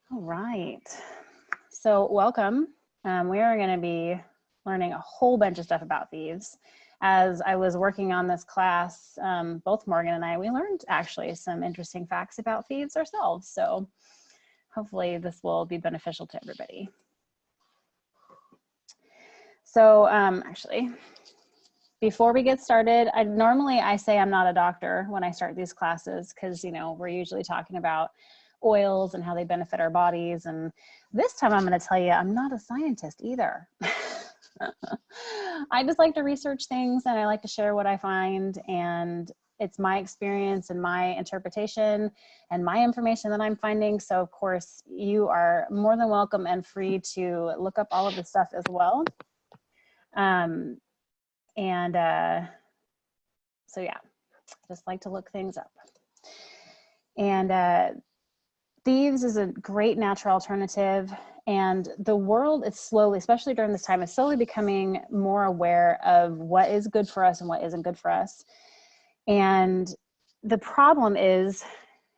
All right. So welcome. We are going to be learning a whole bunch of stuff about thieves. As I was working on this class, both Morgan and I, we learned actually some interesting facts about thieves ourselves. So hopefully this will be beneficial to everybody. So actually, before we get started, normally I say I'm not a doctor when I start these classes because, you know, we're usually talking about oils and how they benefit our bodies. And this time I'm going to tell you I'm not a scientist either. I just like to research things and I like to share what I find, and it's my experience and my interpretation and my information that I'm finding. So of course you are more than welcome and free to look up all of this stuff as well. So yeah, I just like to look things up. And Thieves is a great natural alternative, and the world is slowly, especially during this time, is slowly becoming more aware of what is good for us and what isn't good for us. And the problem is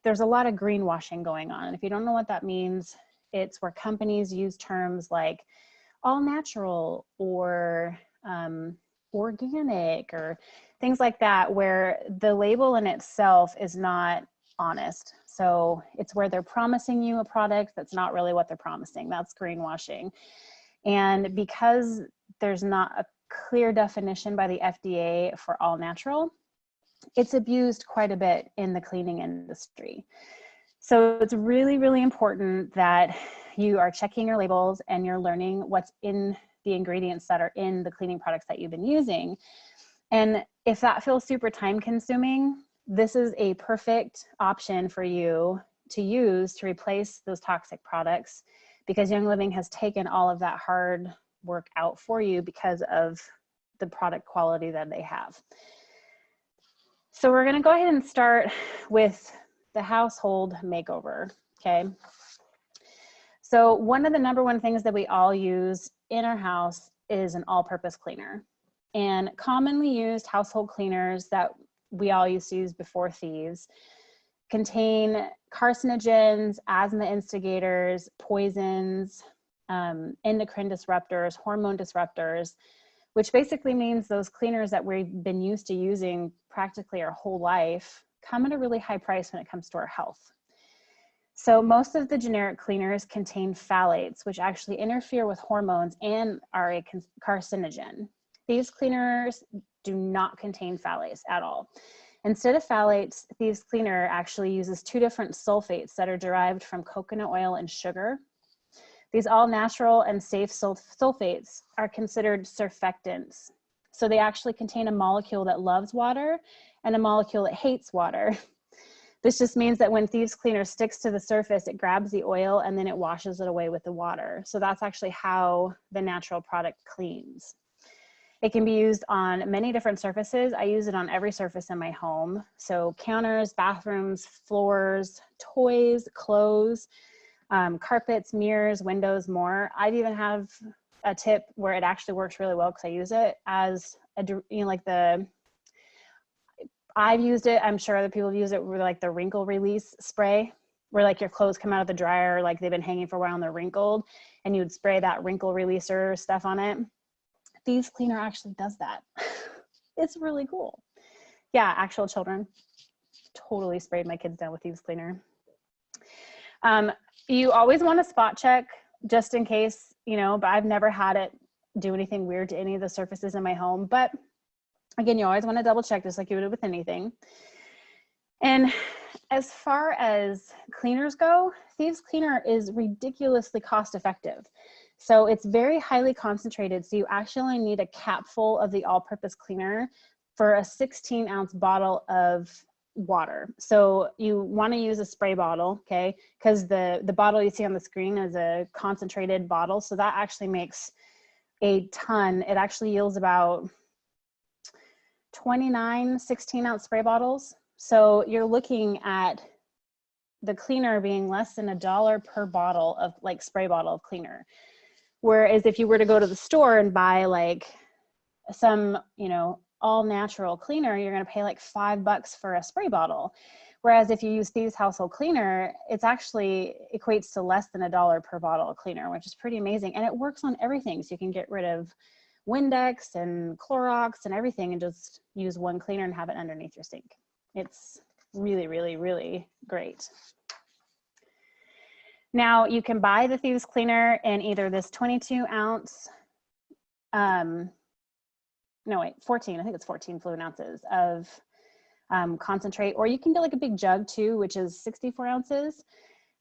there's a lot of greenwashing going on. And if you don't know what that means, it's where companies use terms like all natural or organic or things like that, where the label in itself is not honest. So it's where they're promising you a product that's not really what they're promising. That's greenwashing. And because there's not a clear definition by the FDA for all natural, it's abused quite a bit in the cleaning industry. So it's really, really important that you are checking your labels and you're learning what's in the ingredients that are in the cleaning products that you've been using. And if that feels super time consuming, this is a perfect option for you to use to replace those toxic products, because Young Living has taken all of that hard work out for you because of the product quality that they have. So we're going to go ahead and start with the household makeover. Okay. So one of the number one things that we all use in our house is an all-purpose cleaner. And commonly used household cleaners that we all used to use before Thieves contain carcinogens, asthma instigators, poisons, endocrine disruptors, hormone disruptors, which basically means those cleaners that we've been used to using practically our whole life come at a really high price when it comes to our health. So most of the generic cleaners contain phthalates, which actually interfere with hormones and are a carcinogen. These cleaners do not contain phthalates at all. Instead of phthalates, Thieves cleaner actually uses two different sulfates that are derived from coconut oil and sugar. These all natural and safe sulfates are considered surfactants. So they actually contain a molecule that loves water and a molecule that hates water. This just means that when Thieves cleaner sticks to the surface, it grabs the oil and then it washes it away with the water. So that's actually how the natural product cleans. It can be used on many different surfaces. I use it on every surface in my home. So counters, bathrooms, floors, toys, clothes, carpets, mirrors, windows, more. I'd even have a tip where it actually works really well because I use it as a, you know, like I've used it, I'm sure other people have used it, with like the wrinkle release spray, where like your clothes come out of the dryer, like they've been hanging for a while and they're wrinkled, and you would spray that wrinkle releaser stuff on it. Thieves cleaner actually does that. It's really cool. Yeah, actual children. Totally sprayed my kids down with Thieves cleaner. You always want to spot check just in case, you know, but I've never had it do anything weird to any of the surfaces in my home. But again, you always want to double check, just like you would with anything. And as far as cleaners go, Thieves cleaner is ridiculously cost effective. So it's very highly concentrated. So you actually need a capful of the all-purpose cleaner for a 16-ounce bottle of water. So you want to use a spray bottle, okay? Because the bottle you see on the screen is a concentrated bottle. So that actually makes a ton. It actually yields about 29 16-ounce spray bottles. So you're looking at the cleaner being less than $1 per bottle of like spray bottle of cleaner. Whereas if you were to go to the store and buy like some, you know, all natural cleaner, you're going to pay like $5 for a spray bottle, Whereas if you use Thieves household cleaner, it's actually equates to less than $1 per bottle of cleaner, which is pretty amazing. And it works on everything. So you can get rid of Windex and Clorox and everything and just use one cleaner and have it underneath your sink. It's really, really, really great. Now you can buy the Thieves cleaner in either this 22 ounce, 14, I think it's 14 fluid ounces of concentrate, or you can get like a big jug too, which is 64 ounces.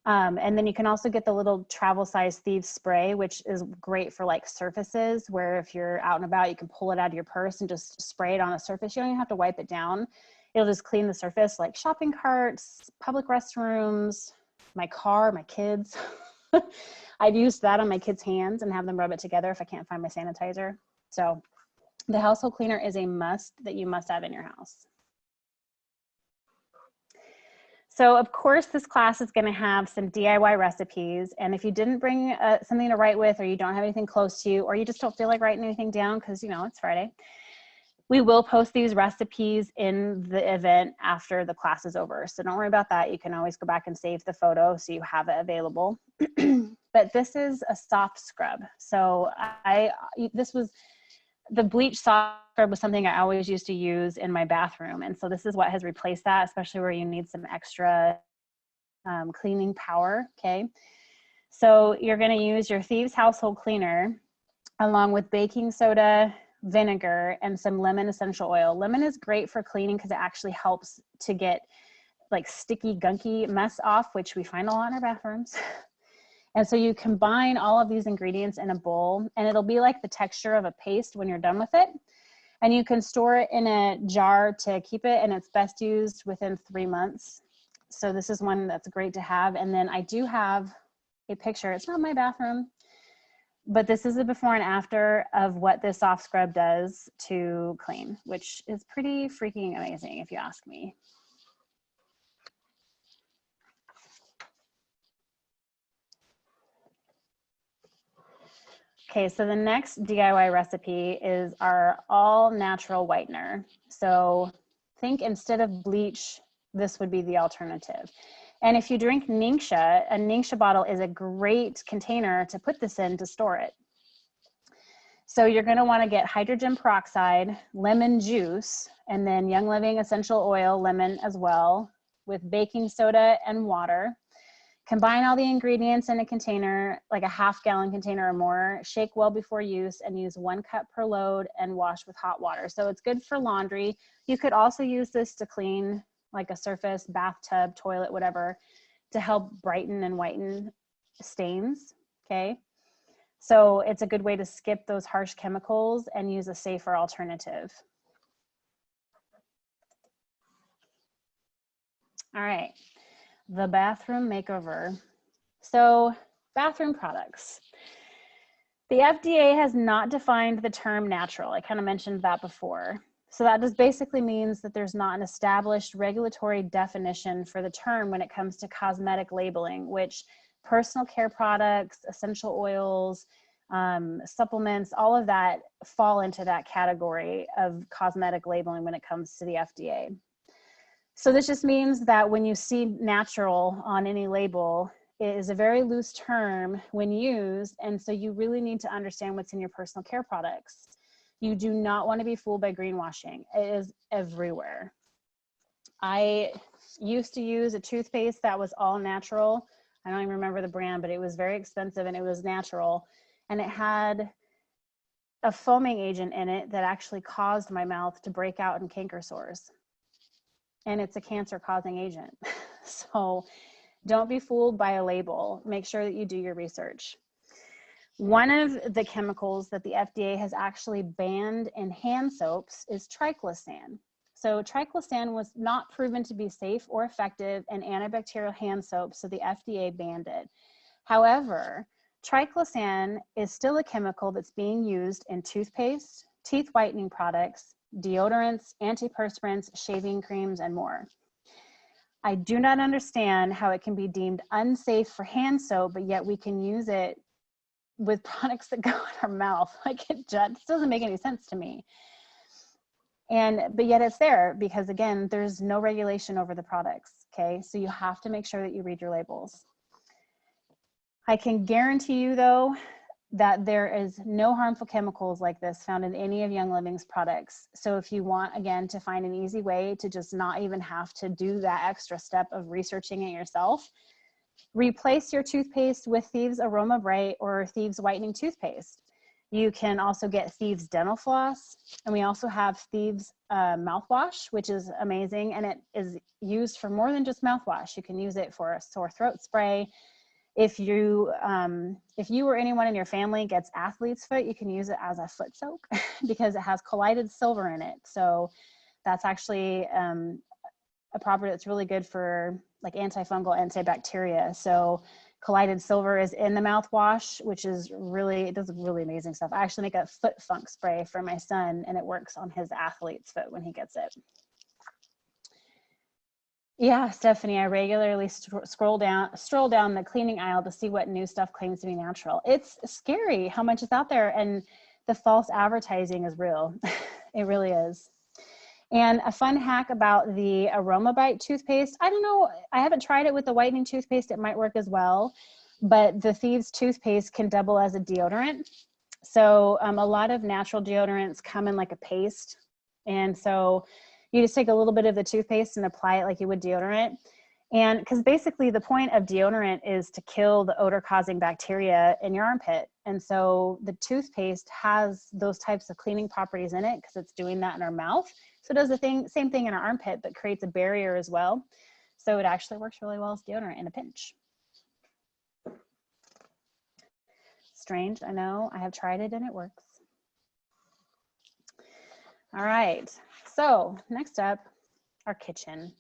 And then you can also get the little travel size Thieves spray, which is great for like surfaces where if you're out and about, you can pull it out of your purse and just spray it on a surface. You don't even have to wipe it down. It'll just clean the surface, like shopping carts, public restrooms, my car, my kids. I've used that on my kids' hands and have them rub it together if I can't find my sanitizer. So the household cleaner is a must that you must have in your house. So of course, this class is going to have some DIY recipes. And if you didn't bring something to write with, or you don't have anything close to you, or you just don't feel like writing anything down because, you know, it's Friday, we will post these recipes in the event after the class is over. So don't worry about that. You can always go back and save the photo so you have it available. But this is a soft scrub. So the bleach soft scrub was something I always used to use in my bathroom. And so this is what has replaced that, especially where you need some extra cleaning power, okay? So you're gonna use your Thieves household cleaner along with baking soda, vinegar, and some lemon essential oil. Lemon is great for cleaning because it actually helps to get like sticky, gunky mess off, which we find a lot in our bathrooms. And so you combine all of these ingredients in a bowl, and it'll be like the texture of a paste when you're done with it. And you can store it in a jar to keep it, and it's best used within 3 months. So this is one that's great to have. And then I do have a picture. It's not my bathroom, but this is a before and after of what this soft scrub does to clean, which is pretty freaking amazing if you ask me. Okay, so the next DIY recipe is our all natural whitener. So think instead of bleach, this would be the alternative. And if you drink Ningxia, a Ningxia bottle is a great container to put this in to store it. So you're gonna wanna get hydrogen peroxide, lemon juice, and then Young Living essential oil, lemon as well, with baking soda and water. Combine all the ingredients in a container, like a half-gallon container or more, shake well before use, and use 1 cup per load and wash with hot water. So it's good for laundry. You could also use this to clean like a surface, bathtub, toilet, whatever, to help brighten and whiten stains, okay? So it's a good way to skip those harsh chemicals and use a safer alternative. All right. The bathroom makeover. So bathroom products. The FDA has not defined the term natural. I kind of mentioned that before. So that just basically means that there's not an established regulatory definition for the term when it comes to cosmetic labeling, which personal care products, essential oils, supplements, all of that fall into that category of cosmetic labeling when it comes to the FDA. So this just means that when you see natural on any label, it is a very loose term when used, and so you really need to understand what's in your personal care products. You do not want to be fooled by greenwashing. It is everywhere. I used to use a toothpaste that was all natural. I don't even remember the brand, but it was very expensive and it was natural. And it had a foaming agent in it that actually caused my mouth to break out in canker sores. And it's a cancer-causing agent. So don't be fooled by a label. Make sure that you do your research. One of the chemicals that the FDA has actually banned in hand soaps is triclosan. So triclosan was not proven to be safe or effective in antibacterial hand soap, so the FDA banned it. However, triclosan is still a chemical that's being used in toothpaste, teeth whitening products, deodorants, antiperspirants, shaving creams, and more. I do not understand how it can be deemed unsafe for hand soap, but yet we can use it with products that go in our mouth. Like, it just doesn't make any sense to me. But yet it's there because, again, there's no regulation over the products, Okay, so you have to make sure that you read your labels. I can guarantee you though, that there is no harmful chemicals like this found in any of Young Living's products. So if you want, again, to find an easy way to just not even have to do that extra step of researching it yourself, replace your toothpaste with Thieves Aroma Bright or Thieves Whitening Toothpaste. You can also get Thieves Dental Floss, and we also have Thieves mouthwash, which is amazing, and it is used for more than just mouthwash. You can use it for a sore throat spray. If you or anyone in your family gets athlete's foot, you can use it as a foot soak because it has collided silver in it. So that's actually a property that's really good for like antifungal, antibacteria. So collided silver is in the mouthwash, which is really, it does really amazing stuff. I actually make a foot funk spray for my son, and it works on his athlete's foot when he gets it. Yeah, Stephanie, I regularly stroll down the cleaning aisle to see what new stuff claims to be natural. It's scary how much is out there, and the false advertising is real. It really is. And a fun hack about the Aroma Bite toothpaste, I don't know, I haven't tried it with the whitening toothpaste. It might work as well, but the Thieves toothpaste can double as a deodorant. So a lot of natural deodorants come in like a paste. And so you just take a little bit of the toothpaste and apply it like you would deodorant. And because basically the point of deodorant is to kill the odor causing bacteria in your armpit. And so the toothpaste has those types of cleaning properties in it because it's doing that in our mouth. So it does the same thing in our armpit, but creates a barrier as well. So it actually works really well as deodorant in a pinch. Strange, I know. I have tried it and it works. All right, so next up, our kitchen.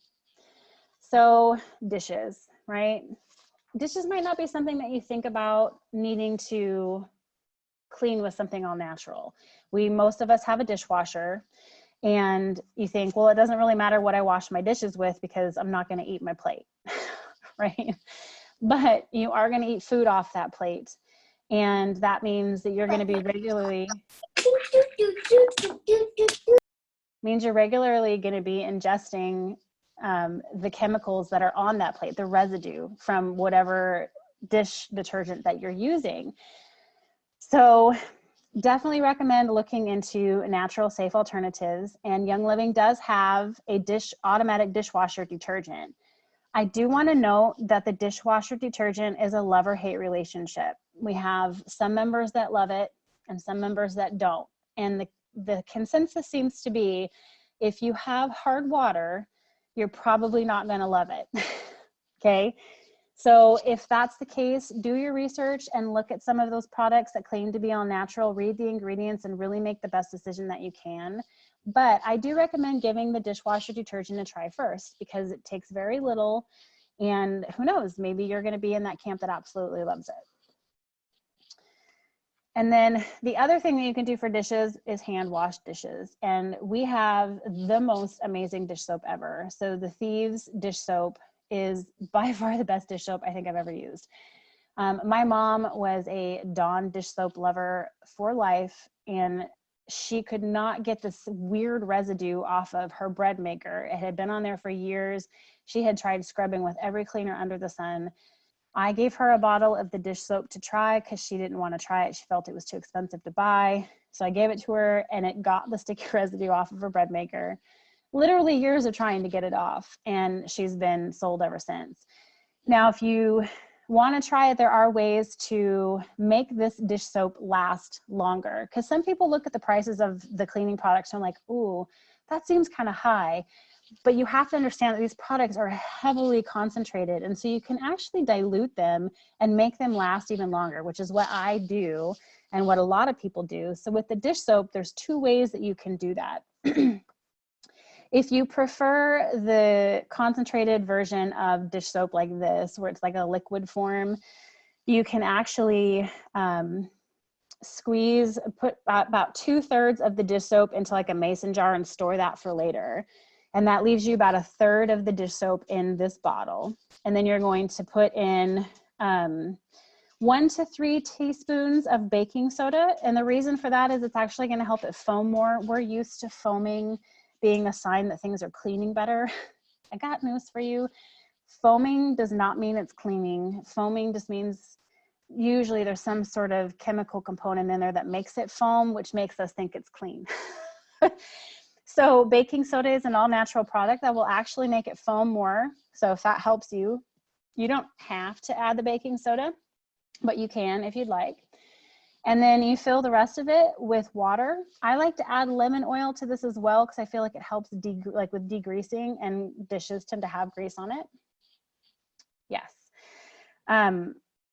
So dishes, right? Dishes might not be something that you think about needing to clean with something all natural. Most of us have a dishwasher, and you think, well, it doesn't really matter what I wash my dishes with because I'm not going to eat my plate, right? But you are going to eat food off that plate. And that means that you're going to be regularly going to be ingesting the chemicals that are on that plate, the residue from whatever dish detergent that you're using. So definitely recommend looking into natural, safe alternatives. And Young Living does have a automatic dishwasher detergent. I do want to note that the dishwasher detergent is a love-or-hate relationship. We have some members that love it and some members that don't. And the consensus seems to be, if you have hard water, you're probably not going to love it. Okay. So if that's the case, do your research and look at some of those products that claim to be all natural, read the ingredients and really make the best decision that you can. But I do recommend giving the dishwasher detergent a try first because it takes very little, and who knows, maybe you're going to be in that camp that absolutely loves it. And then the other thing that you can do for dishes is hand wash dishes. And we have the most amazing dish soap ever. So the Thieves dish soap is by far the best dish soap I think I've ever used. My mom was a Dawn dish soap lover for life, and she could not get this weird residue off of her bread maker. It had been on there for years. She had tried scrubbing with every cleaner under the sun. I gave her a bottle of the dish soap to try because she didn't want to try it. She felt it was too expensive to buy. So I gave it to her, and it got the sticky residue off of her bread maker. Literally years of trying to get it off, and she's been sold ever since. Now, if you want to try it, there are ways to make this dish soap last longer, because some people look at the prices of the cleaning products and are like, ooh, that seems kind of high. But you have to understand that these products are heavily concentrated, and so you can actually dilute them and make them last even longer, which is what I do and what a lot of people do. So with the dish soap, there's two ways that you can do that. If you prefer the concentrated version of dish soap like this, where it's like a liquid form, you can actually put about 2/3 of the dish soap into like a mason jar and store that for later. And that leaves you about 1/3 of the dish soap in this bottle. And then you're going to put in 1 to 3 teaspoons of baking soda. And the reason for that is it's actually going to help it foam more. We're used to foaming being a sign that things are cleaning better. I got news for you. Foaming does not mean it's cleaning. Foaming just means usually there's some sort of chemical component in there that makes it foam, which makes us think it's clean. So baking soda is an all natural product that will actually make it foam more. So if that helps you, you don't have to add the baking soda, but you can if you'd like. And then you fill the rest of it with water. I like to add lemon oil to this as well because I feel like it helps like with degreasing, and dishes tend to have grease on it. Yes.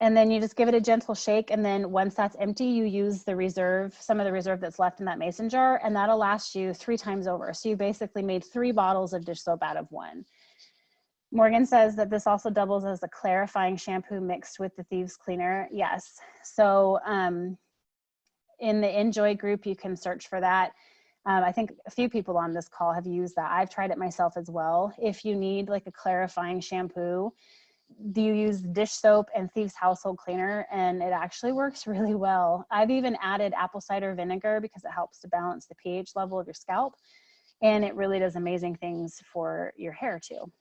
And then you just give it a gentle shake. And then once that's empty, you use the reserve, some of the reserve that's left in that mason jar, and that'll last you 3 times over. So you basically made 3 bottles of dish soap out of 1. Morgan says that this also doubles as a clarifying shampoo mixed with the Thieves cleaner. Yes. So in the Enjoy group, you can search for that. I think a few people on this call have used that. I've tried it myself as well. If you need like a clarifying shampoo, do you use dish soap and Thieves household cleaner, and it actually works really well. I've even added apple cider vinegar because it helps to balance the pH level of your scalp, and it really does amazing things for your hair too.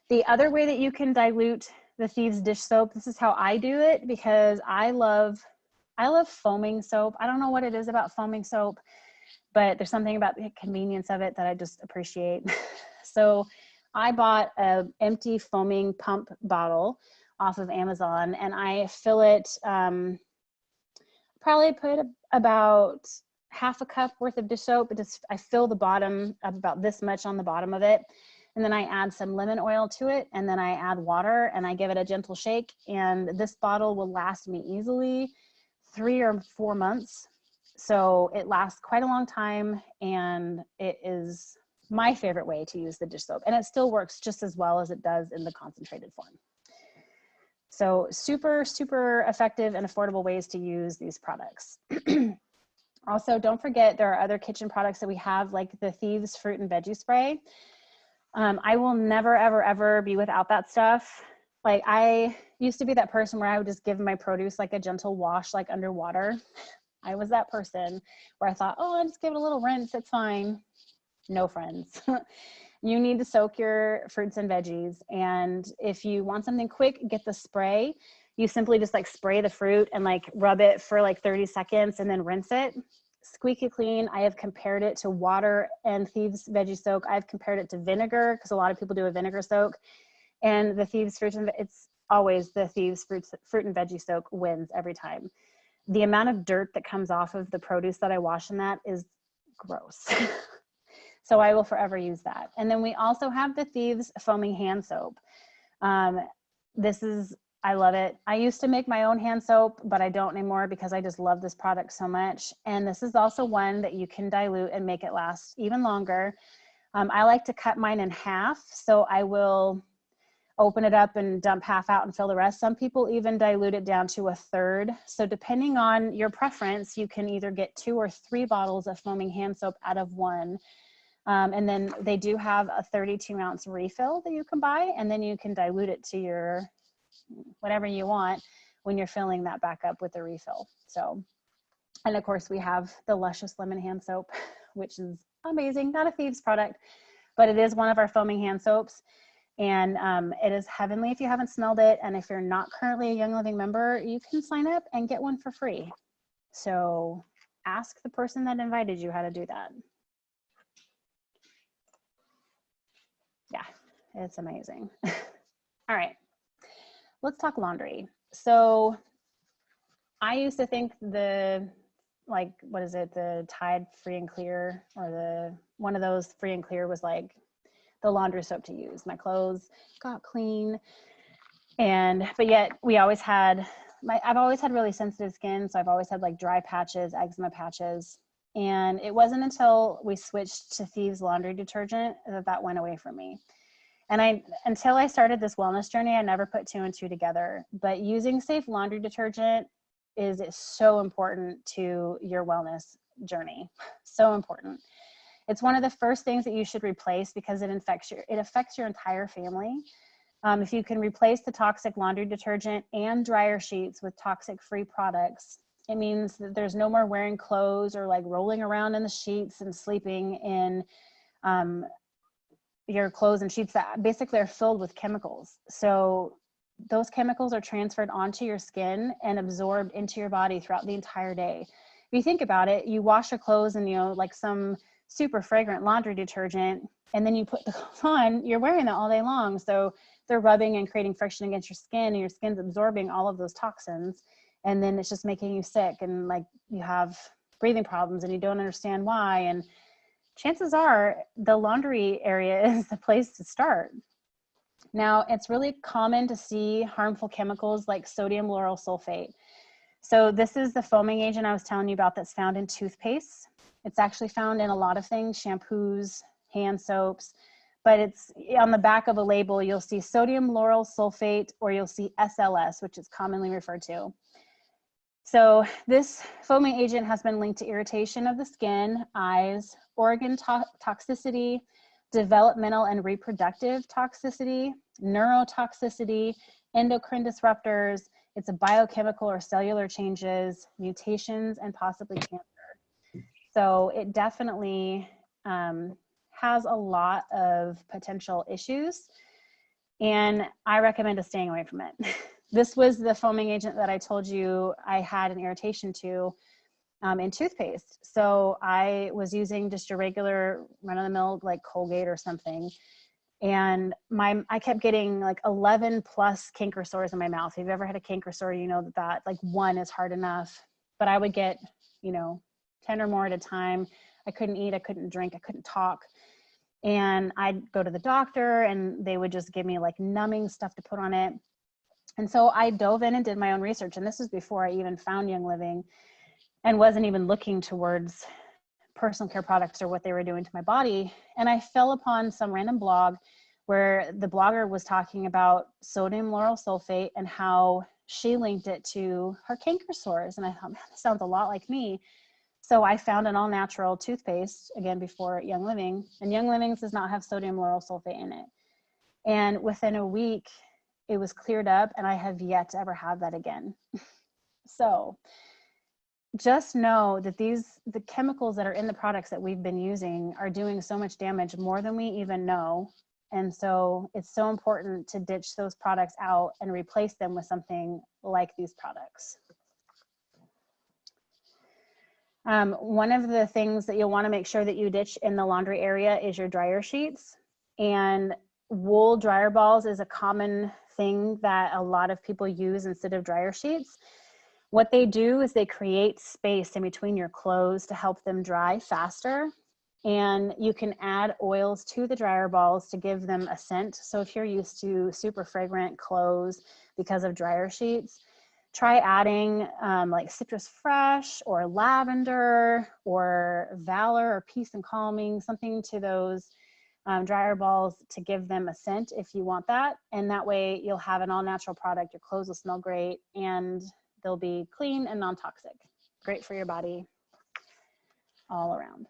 The other way that you can dilute the Thieves dish soap, this is how I do it because I love foaming soap. I don't know what it is about foaming soap, but there's something about the convenience of it that I just appreciate. So I bought an empty foaming pump bottle off of Amazon, and I fill it, probably put about half a cup worth of dish soap. I fill the bottom of about this much on the bottom of it. And then I add some lemon oil to it, and then I add water, and I give it a gentle shake. And this bottle will last me easily 3 or 4 months. So it lasts quite a long time, and it is my favorite way to use the dish soap, and it still works just as well as it does in the concentrated form. So super, super effective and affordable ways to use these products. Also, don't forget there are other kitchen products that we have, like the Thieves fruit and veggie spray. I will never, ever, ever be without that stuff. Like I used to be that person where I would just give my produce like a gentle wash, like underwater. I was that person where I thought, oh, I'll just give it a little rinse, it's fine. No, friends. You need to soak your fruits and veggies. And if you want something quick, get the spray. You simply just like spray the fruit and like rub it for like 30 seconds and then rinse it. Squeaky clean. I have compared it to water and Thieves veggie soak. I've compared it to vinegar because a lot of people do a vinegar soak. And the Thieves fruit, it's always the Thieves fruit and veggie soak wins every time. The amount of dirt that comes off of the produce that I wash in that is gross. So I will forever use that. And then we also have the Thieves foaming hand soap. I love it. I used to make my own hand soap, but I don't anymore because I just love this product so much. And this is also one that you can dilute and make it last even longer. I like to cut mine in half. So I will open it up and dump half out and fill the rest. Some people even dilute it down to 1/3. So depending on your preference, you can either get 2 or 3 bottles of foaming hand soap out of 1. And then they do have a 32-ounce refill that you can buy, and then you can dilute it to your whatever you want when you're filling that back up with the refill. So, and of course we have the Luscious Lemon Hand Soap, which is amazing. Not a Thieves product, but it is one of our foaming hand soaps. And it is heavenly if you haven't smelled it. And if you're not currently a Young Living member, you can sign up and get one for free. So ask the person that invited you how to do that. Yeah, it's amazing. All right, let's talk laundry. So I used to think the Tide Free and Clear, or one of those Free and Clear was like the laundry soap to use. My clothes got clean, but yet I've always had really sensitive skin, so I've always had like dry patches, eczema patches. And it wasn't until we switched to Thieves laundry detergent that went away from me. And until I started this wellness journey, I never put 2 and 2 together. But using safe laundry detergent is so important to your wellness journey. So important. It's one of the first things that you should replace because it affects your entire family. If you can replace the toxic laundry detergent and dryer sheets with toxic-free products, it means that there's no more wearing clothes or like rolling around in the sheets and sleeping in your clothes and sheets that basically are filled with chemicals. So those chemicals are transferred onto your skin and absorbed into your body throughout the entire day. If you think about it, you wash your clothes and, you know, like some super fragrant laundry detergent, and then you put the clothes on, you're wearing that all day long. So they're rubbing and creating friction against your skin, and your skin's absorbing all of those toxins. And then it's just making you sick, and like you have breathing problems and you don't understand why. And chances are the laundry area is the place to start. Now, it's really common to see harmful chemicals like sodium lauryl sulfate. So this is the foaming agent I was telling you about that's found in toothpaste. It's actually found in a lot of things, shampoos, hand soaps, but it's on the back of a label, you'll see sodium lauryl sulfate, or you'll see SLS, which is commonly referred to. So this foaming agent has been linked to irritation of the skin, eyes, organ toxicity, developmental and reproductive toxicity, neurotoxicity, endocrine disruptors. It's a biochemical or cellular changes, mutations, and possibly cancer. So it definitely has a lot of potential issues, and I recommend staying away from it. This was the foaming agent that I told you I had an irritation to in toothpaste. So I was using just a regular run-of-the-mill like Colgate or something, and I kept getting like 11 plus canker sores in my mouth. If you've ever had a canker sore, you know that like one is hard enough, but I would get, you know, 10 or more at a time. I couldn't eat, I couldn't drink, I couldn't talk. And I'd go to the doctor and they would just give me like numbing stuff to put on it. And so I dove in and did my own research. And this was before I even found Young Living and wasn't even looking towards personal care products or what they were doing to my body. And I fell upon some random blog where the blogger was talking about sodium lauryl sulfate and how she linked it to her canker sores. And I thought, man, this sounds a lot like me. So I found an all natural toothpaste, again, before Young Living, and Young Living does not have sodium lauryl sulfate in it. And within a week, it was cleared up, and I have yet to ever have that again. So just know that the chemicals that are in the products that we've been using are doing so much damage, more than we even know. And so it's so important to ditch those products out and replace them with something like these products. One of the things that you'll want to make sure that you ditch in the laundry area is your dryer sheets. And wool dryer balls is a common thing that a lot of people use instead of dryer sheets. What they do is they create space in between your clothes to help them dry faster. And you can add oils to the dryer balls to give them a scent. So if you're used to super fragrant clothes because of dryer sheets, try adding like citrus fresh or lavender or valor or peace and calming, something to those dryer balls to give them a scent if you want that. And that way you'll have an all natural product. Your clothes will smell great and they'll be clean and non-toxic. Great for your body all around.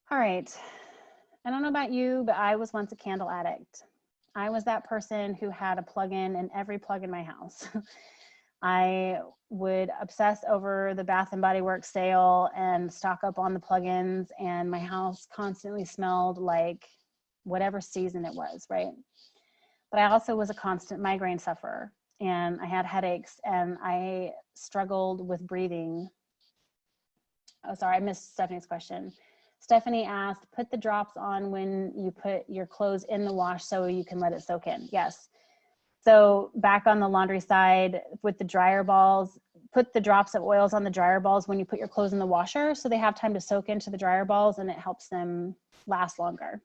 All right. I don't know about you, but I was once a candle addict. I was that person who had a plug-in in every plug in my house. I would obsess over the Bath and Body Works sale and stock up on the plugins, and my house constantly smelled like whatever season it was, right? But I also was a constant migraine sufferer, and I had headaches, and I struggled with breathing. Oh, sorry, I missed Stephanie's question. Stephanie asked, put the drops on when you put your clothes in the wash so you can let it soak in. Yes. So back on the laundry side with the dryer balls, put the drops of oils on the dryer balls when you put your clothes in the washer so they have time to soak into the dryer balls and it helps them last longer.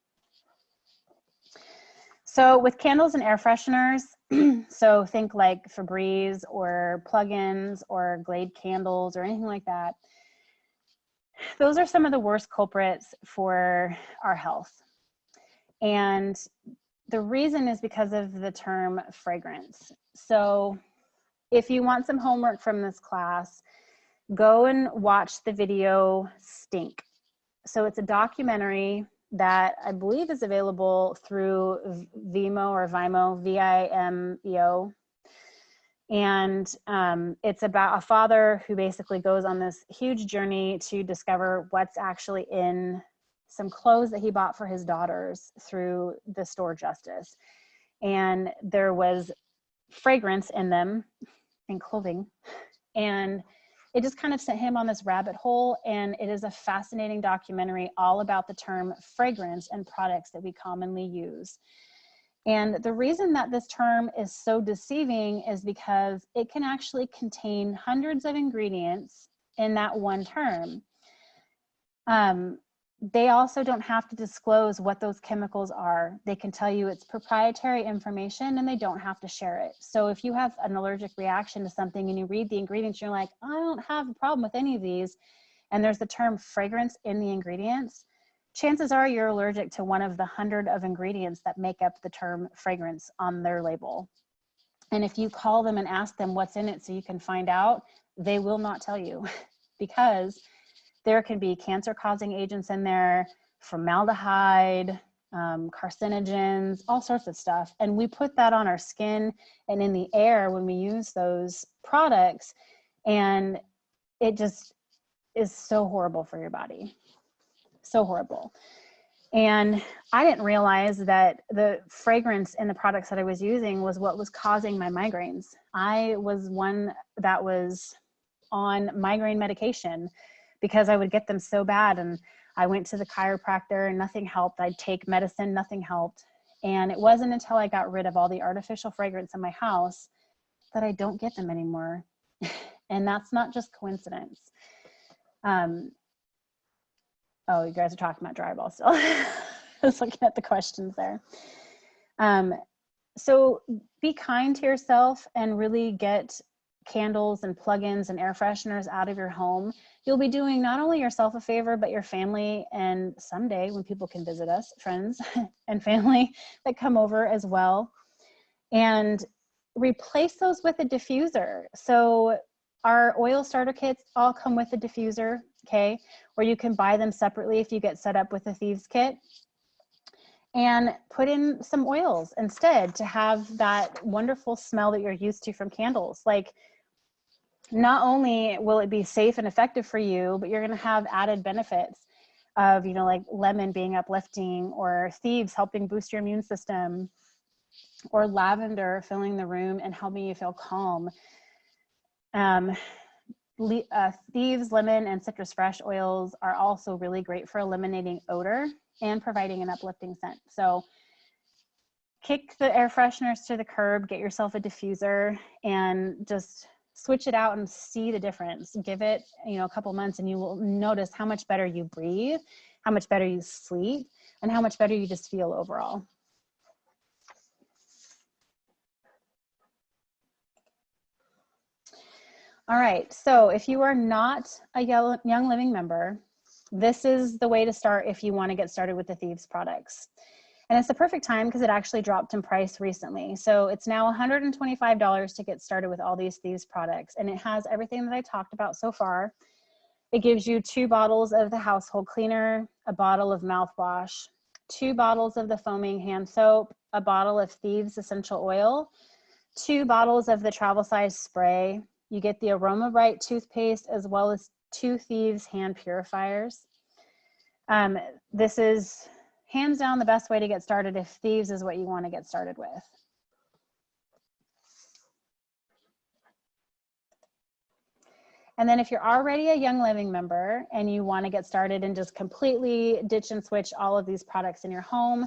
So with candles and air fresheners, so think like Febreze or plugins or Glade candles or anything like that. Those are some of the worst culprits for our health. And the reason is because of the term fragrance. So if you want some homework from this class, go and watch the video Stink. So it's a documentary that I believe is available through Vimeo or Vimeo, V-I-M-E-O. And it's about a father who basically goes on this huge journey to discover what's actually in some clothes that he bought for his daughters through the store Justice. And there was fragrance in them, in clothing. And it just kind of sent him on this rabbit hole. And it is a fascinating documentary all about the term fragrance and products that we commonly use. And the reason that this term is so deceiving is because it can actually contain hundreds of ingredients in that one term. They also don't have to disclose what those chemicals are. They can tell you it's proprietary information and they don't have to share it. So if you have an allergic reaction to something and you read the ingredients, you're like, I don't have a problem with any of these, and there's the term fragrance in the ingredients, chances are you're allergic to one of the 100 of ingredients that make up the term fragrance on their label. And if you call them and ask them what's in it so you can find out, they will not tell you because there can be cancer-causing agents in there, formaldehyde, carcinogens, all sorts of stuff. And we put that on our skin and in the air when we use those products, and it just is so horrible for your body. So horrible. And I didn't realize that the fragrance in the products that I was using was what was causing my migraines. I was one that was on migraine medication because I would get them so bad. And I went to the chiropractor and nothing helped. I'd take medicine, nothing helped. And it wasn't until I got rid of all the artificial fragrance in my house that I don't get them anymore. And that's not just coincidence. Oh, you guys are talking about drywall still. I was looking at the questions there. So be kind to yourself and really get candles and plugins and air fresheners out of your home. You'll be doing not only yourself a favor, but your family, and someday when people can visit us, friends and family that come over as well. And replace those with a diffuser. So our oil starter kits all come with a diffuser, okay? Or you can buy them separately if you get set up with a Thieves kit. And put in some oils instead to have that wonderful smell that you're used to from candles. Like, not only will it be safe and effective for you, but you're going to have added benefits of, you know, like lemon being uplifting, or Thieves helping boost your immune system, or lavender filling the room and helping you feel calm. Thieves, lemon, and citrus fresh oils are also really great for eliminating odor and providing an uplifting scent. So kick the air fresheners to the curb, get yourself a diffuser, and just switch it out and see the difference. Give it, you know, a couple months and you will notice how much better you breathe, how much better you sleep, and how much better you just feel overall. All right, so if you are not a Young Living member, this is the way to start if you want to get started with the Thieves products. And it's the perfect time because it actually dropped in price recently. So it's now $125 to get started with all these Thieves products. And it has everything that I talked about so far. It gives you 2 bottles of the household cleaner, a bottle of mouthwash, 2 bottles of the foaming hand soap, a bottle of Thieves essential oil, 2 bottles of the travel size spray. You get the Aroma Bright toothpaste as well as 2 Thieves hand purifiers. This is hands down the best way to get started if Thieves is what you want to get started with. And then if you're already a Young Living member and you want to get started and just completely ditch and switch all of these products in your home,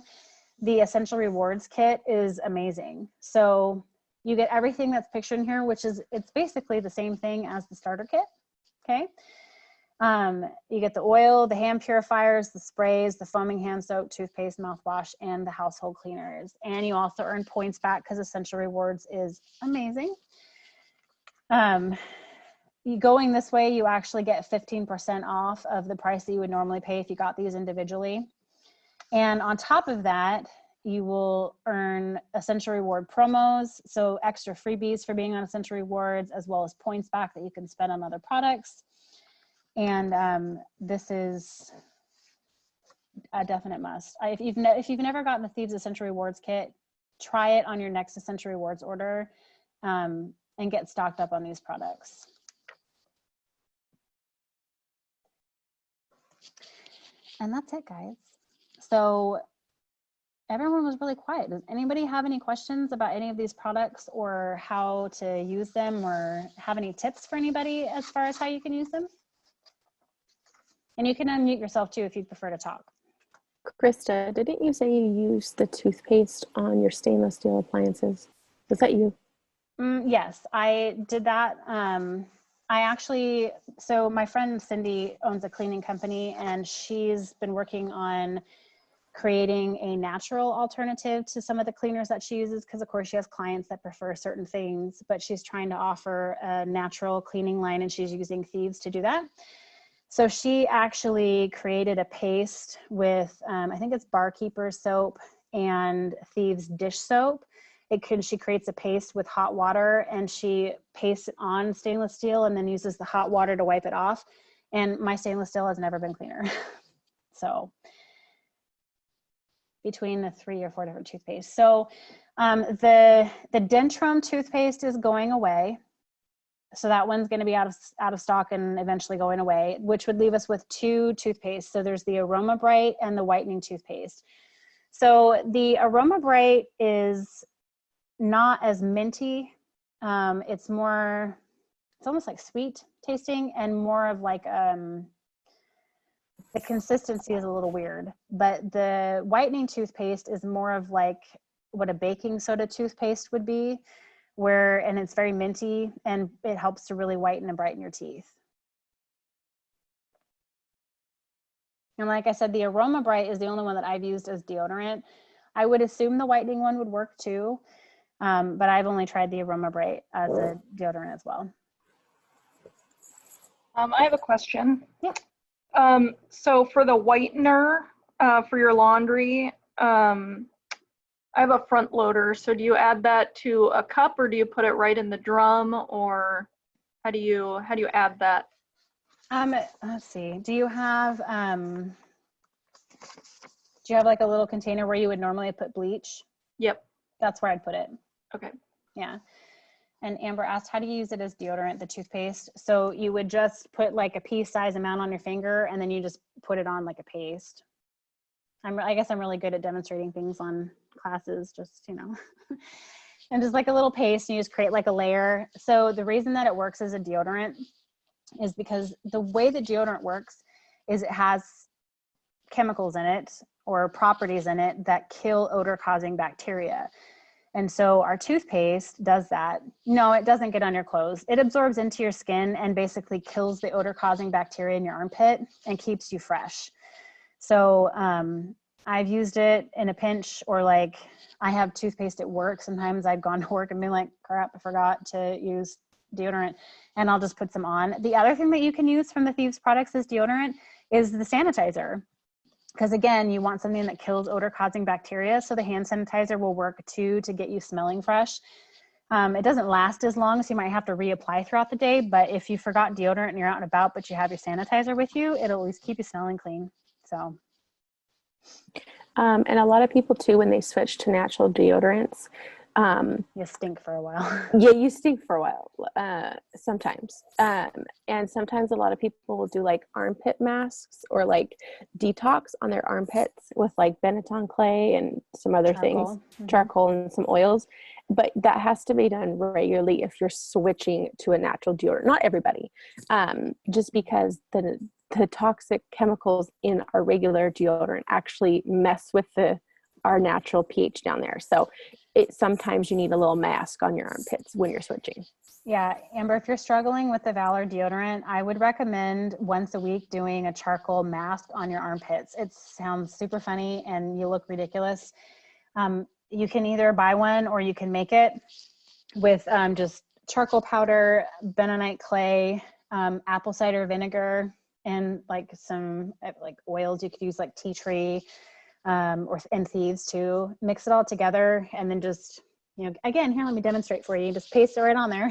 the Essential Rewards Kit is amazing. So you get everything that's pictured in here, which is, it's basically the same thing as the starter kit, okay? You get the oil, the hand purifiers, the sprays, the foaming hand soap, toothpaste, mouthwash, and the household cleaners. And you also earn points back because Essential Rewards is amazing. Going this way, you actually get 15% off of the price that you would normally pay if you got these individually. And on top of that, you will earn Essential Reward promos, so extra freebies for being on Essential Rewards, as well as points back that you can spend on other products. And this is a definite must. If you've never gotten the Thieves Essential Rewards Kit, try it on your next Essential Rewards order, and and get stocked up on these products. And that's it, guys. So everyone was really quiet. Does anybody have any questions about any of these products or how to use them, or have any tips for anybody as far as how you can use them? And you can unmute yourself too if you prefer to talk. Krista, didn't you say you used the toothpaste on your stainless steel appliances? Was that you? Yes, I did that. So my friend Cindy owns a cleaning company, and she's been working on creating a natural alternative to some of the cleaners that she uses, because of course she has clients that prefer certain things, but she's trying to offer a natural cleaning line, and she's using Thieves to do that. So she actually created a paste with, I think it's Barkeeper soap and Thieves dish soap. She creates a paste with hot water, and she pastes it on stainless steel and then uses the hot water to wipe it off. And my stainless steel has never been cleaner. So between the 3 or 4 different toothpaste. So the Dentrum toothpaste is going away. So that one's going to be out of stock and eventually going away, which would leave us with 2 toothpaste. So there's the Aroma Bright and the whitening toothpaste. So the Aroma Bright is not as minty. It's almost like sweet tasting, and more of like, the consistency is a little weird, but the whitening toothpaste is more of like what a baking soda toothpaste would be, and it's very minty, and it helps to really whiten and brighten your teeth. And like I said, the Aroma Bright is the only one that I've used as deodorant. I would assume the whitening one would work too, but I've only tried the Aroma Bright as a deodorant as well. I have a question. Yeah. So for the whitener, for your laundry, I have a front loader. So do you add that to a cup, or do you put it right in the drum, or how do you add that? Let's see. Do you have like a little container where you would normally put bleach? Yep. That's where I'd put it. Okay. Yeah. And Amber asked, how do you use it as deodorant, the toothpaste? So you would just put like a pea size amount on your finger, and then you just put it on like a paste. I guess I'm really good at demonstrating things on classes, just, and just like a little paste, and you just create like a layer. So the reason that it works as a deodorant is because the way the deodorant works is it has chemicals in it or properties in it that kill odor causing bacteria. And so our toothpaste does that. No, it doesn't get on your clothes. It absorbs into your skin and basically kills the odor causing bacteria in your armpit and keeps you fresh. So I've used it in a pinch, or like I have toothpaste at work. Sometimes I've gone to work and been like, crap, I forgot to use deodorant, and I'll just put some on. The other thing that you can use from the Thieves products as deodorant is the sanitizer. Because again, you want something that kills odor causing bacteria. So the hand sanitizer will work too, to get you smelling fresh. It doesn't last as long, so you might have to reapply throughout the day. But if you forgot deodorant and you're out and about, but you have your sanitizer with you, it'll at least keep you smelling clean. So. And a lot of people too, when they switch to natural deodorants, you stink for a while. Yeah, you stink for a while, sometimes. And sometimes a lot of people will do like armpit masks or like detox on their armpits with like Benetton clay and some other things, charcoal and some oils. But that has to be done regularly if you're switching to a natural deodorant. Not everybody, just because the toxic chemicals in our regular deodorant actually mess with our natural pH down there. So sometimes you need a little mask on your armpits when you're switching. Yeah, Amber, if you're struggling with the Valor deodorant, I would recommend once a week doing a charcoal mask on your armpits. It sounds super funny and you look ridiculous. You can either buy one or you can make it with just charcoal powder, bentonite clay, apple cider vinegar, and like some like oils. You could use like tea tree, and Thieves too. Mix it all together, and then just, again, here, let me demonstrate for you. Just paste it right on there.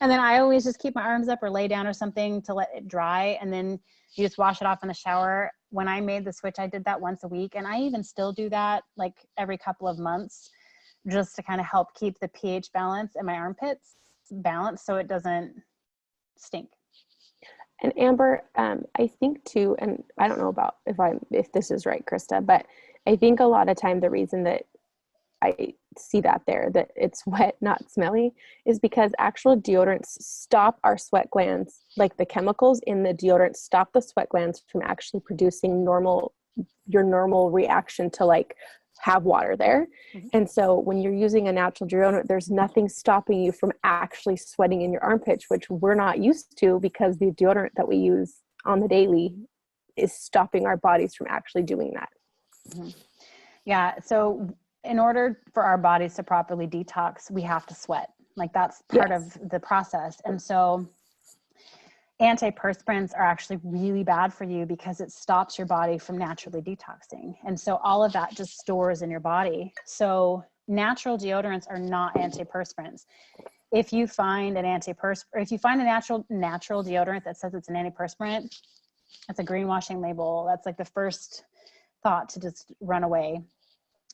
And then I always just keep my arms up or lay down or something to let it dry. And then you just wash it off in the shower. When I made the switch, I did that once a week. And I even still do that like every couple of months, just to kind of help keep the pH balance in my armpits. balanced so it doesn't stink. And Amber, I think too, and I don't know about if this is right, Krista, but I think a lot of time the reason that I see that it's wet, not smelly, is because actual deodorants stop our sweat glands, like the chemicals in the deodorant stop the sweat glands from actually producing your normal reaction to like have water there. Mm-hmm. And so when you're using a natural deodorant, there's nothing stopping you from actually sweating in your armpits, which we're not used to because the deodorant that we use on the daily is stopping our bodies from actually doing that. Mm-hmm. Yeah. So in order for our bodies to properly detox, we have to sweat. Like that's part of the process. And so antiperspirants are actually really bad for you because it stops your body from naturally detoxing. And so all of that just stores in your body. So natural deodorants are not antiperspirants. If you find a natural deodorant that says it's an antiperspirant, that's a greenwashing label. That's like the first thought to just run away,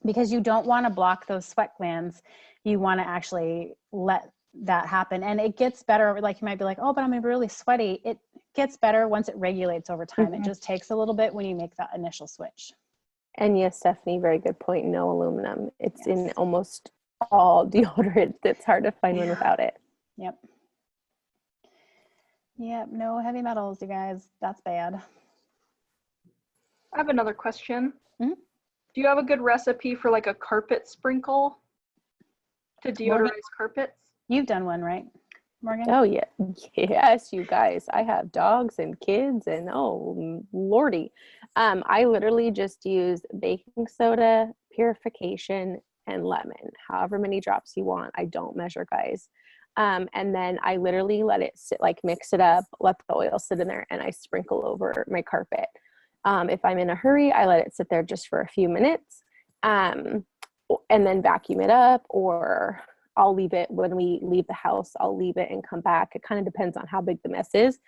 because you don't want to block those sweat glands. You want to actually let that happen. And it gets better. Like you might be like, oh, but I'm really sweaty. It gets better once it regulates over time. Mm-hmm. It just takes a little bit when you make that initial switch. And yes, Stephanie, very good point. No aluminum. It's in almost all deodorant. It's hard to find one without it. Yep. No heavy metals, you guys. That's bad. I have another question. Mm-hmm. Do you have a good recipe for like a carpet sprinkle to deodorize carpets? You've done one, right, Morgan? Oh, yeah. Yes, you guys. I have dogs and kids and oh, Lordy. I literally just use baking soda, purification, and lemon, however many drops you want. I don't measure, guys. And then I literally let it sit, like mix it up, let the oil sit in there, and I sprinkle over my carpet. If I'm in a hurry, I let it sit there just for a few minutes and then vacuum it up, or I'll leave it when we leave the house. I'll leave it and come back. It kind of depends on how big the mess is.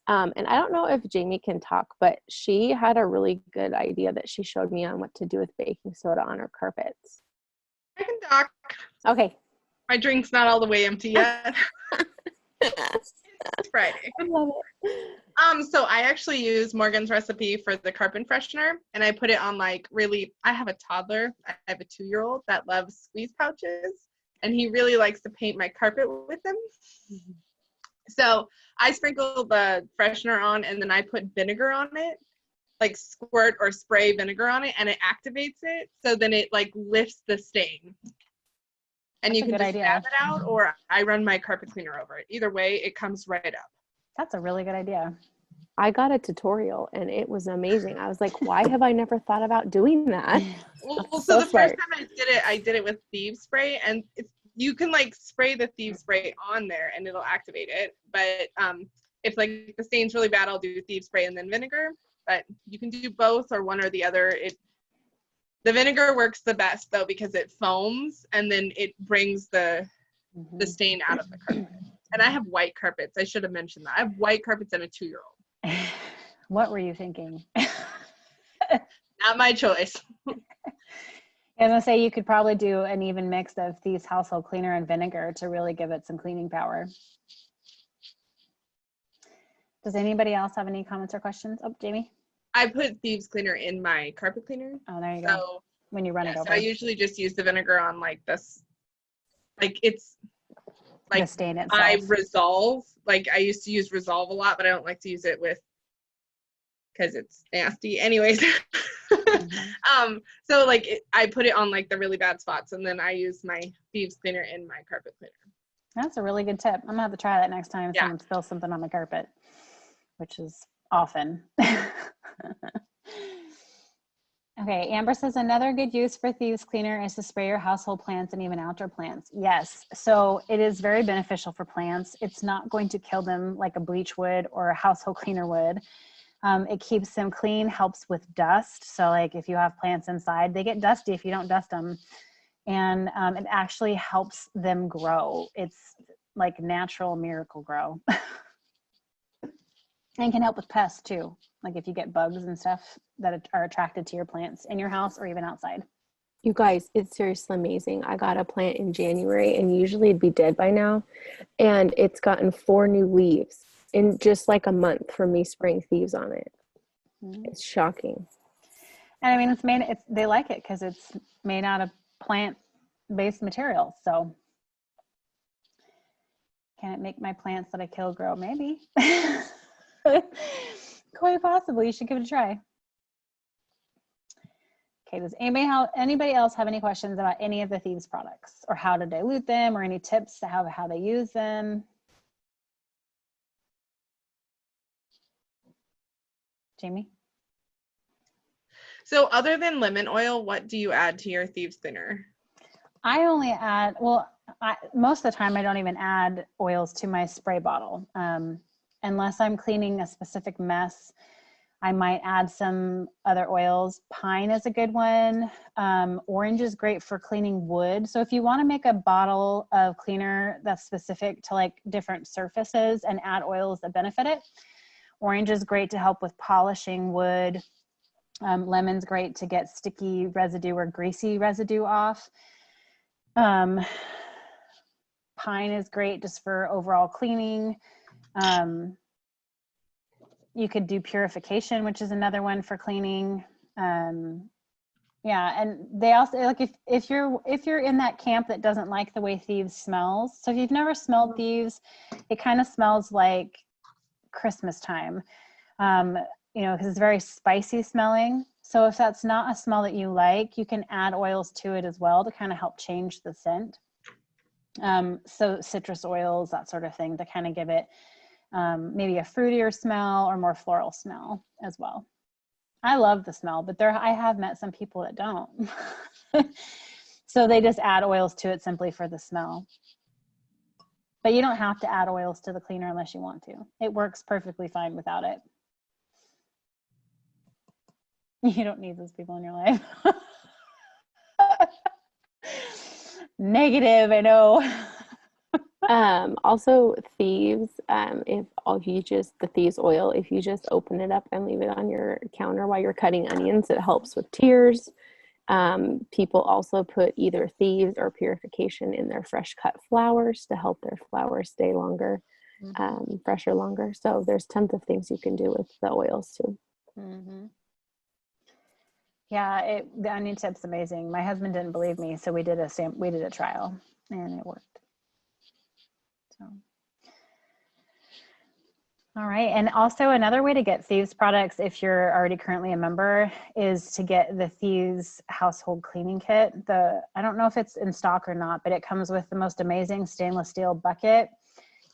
And I don't know if Jamie can talk, but she had a really good idea that she showed me on what to do with baking soda on her carpets. I can talk. Okay. My drink's not all the way empty yet. It's Friday. I love it. So I actually use Morgan's recipe for the carpet freshener, and I put it on I have a toddler. I have a 2-year-old that loves squeeze pouches, and he really likes to paint my carpet with them. Mm-hmm. So I sprinkle the freshener on, and then I put vinegar on it, like squirt or spray vinegar on it, and it activates it. So then it lifts the stain. And That's you can just dab it out, or I run my carpet cleaner over it. Either way, it comes right up. That's a really good idea. I got a tutorial and it was amazing. I was like, why have I never thought about doing that? Well, so the first time I did it with Thieves spray, and you can spray the Thieves spray on there and it'll activate it. But if the stain's really bad, I'll do Thieves spray and then vinegar. But you can do both or one or the other. The vinegar works the best though, because it foams and then it brings the stain out of the carpet. And I have white carpets. I should have mentioned that. I have white carpets and a 2-year-old. What were you thinking? Not my choice. I was gonna say you could probably do an even mix of Thieves household cleaner and vinegar to really give it some cleaning power. Does anybody else have any comments or questions? Oh, Jamie? I put Thieves cleaner in my carpet cleaner. Oh, there you go. So, when you run it over. So I usually just use the vinegar on this. It's the stain itself. I Resolve. I used to use Resolve a lot, but I don't like to use it because it's nasty. Anyways. So I put it on the really bad spots, and then I use my Thieves cleaner in my carpet cleaner. That's a really good tip. I'm gonna have to try that next time someone spills something on the carpet, which is often. Okay, Amber says another good use for Thieves cleaner is to spray your household plants and even outdoor plants. Yes, so it is very beneficial for plants. It's not going to kill them like a bleach would or a household cleaner would. It keeps them clean, helps with dust. So if you have plants inside, they get dusty if you don't dust them. And it actually helps them grow. It's like natural miracle grow. And can help with pests too. If you get bugs and stuff that are attracted to your plants in your house or even outside. You guys, it's seriously amazing. I got a plant in January and usually it'd be dead by now. And it's gotten 4 new leaves in just like a month from me spraying Thieves on it. Mhm. It's shocking. And I mean, they like it because it's made out of plant-based material. So can it make my plants that I kill grow? Maybe. Quite possibly. You should give it a try. Okay, does anybody else have any questions about any of the Thieves products or how to dilute them or any tips to how they use them? Jamie? So other than lemon oil, what do you add to your Thieves thinner? I only add, well, most of the time I don't even add oils to my spray bottle. Unless I'm cleaning a specific mess, I might add some other oils. Pine is a good one. Orange is great for cleaning wood. So if you want to make a bottle of cleaner that's specific to like different surfaces and add oils that benefit it, orange is great to help with polishing wood. Lemon's great to get sticky residue or greasy residue off. Pine is great just for overall cleaning. You could do purification, which is another one for cleaning. Yeah, and they also like if you're in that camp that doesn't like the way Thieves smells. So if you've never smelled Thieves, it kind of smells like Christmas time. You know, because it's very spicy smelling. So if that's not a smell that you like, you can add oils to it as well to kind of help change the scent. So citrus oils, that sort of thing, to kind of give it maybe a fruitier smell or more floral smell as well. I love the smell, but I have met some people that don't. So they just add oils to it simply for the smell. But you don't have to add oils to the cleaner unless you want to. It works perfectly fine without it. You don't need those people in your life. Negative, I know. Also Thieves, if you just the Thieves oil, if you just open it up and leave it on your counter while you're cutting onions, it helps with tears. People also put either Thieves or purification in their fresh cut flowers to help their flowers stay longer, fresher longer. So there's tons of things you can do with the oils too. Mm-hmm. Yeah, the onion tip's amazing. My husband didn't believe me, so we did a trial and it worked. So, all right. And also another way to get Thieves products, if you're already currently a member, is to get the Thieves household cleaning kit. I don't know if it's in stock or not, but it comes with the most amazing stainless steel bucket,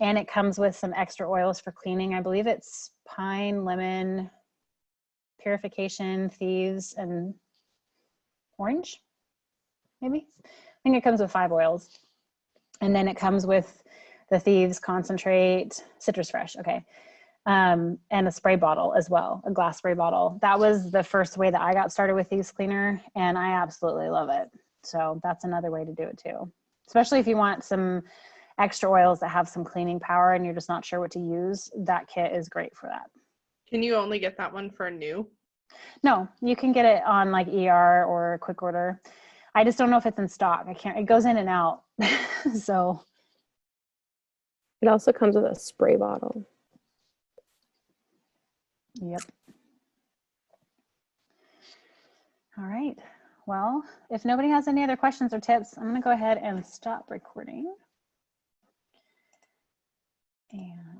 and it comes with some extra oils for cleaning. I believe it's pine, lemon, purification, Thieves, and orange, maybe. I think it comes with 5 oils. And then it comes with the Thieves concentrate, citrus fresh, okay. And a spray bottle as well, a glass spray bottle. That was the first way that I got started with Thieves cleaner, and I absolutely love it. So that's another way to do it too. Especially if you want some extra oils that have some cleaning power and you're just not sure what to use, that kit is great for that. Can you only get that one for new? No, you can get it on like ER or quick order. I just don't know if it's in stock. It goes in and out. So It also comes with a spray bottle. yep. All right. Well, if nobody has any other questions or tips, I'm going to go ahead and stop recording. And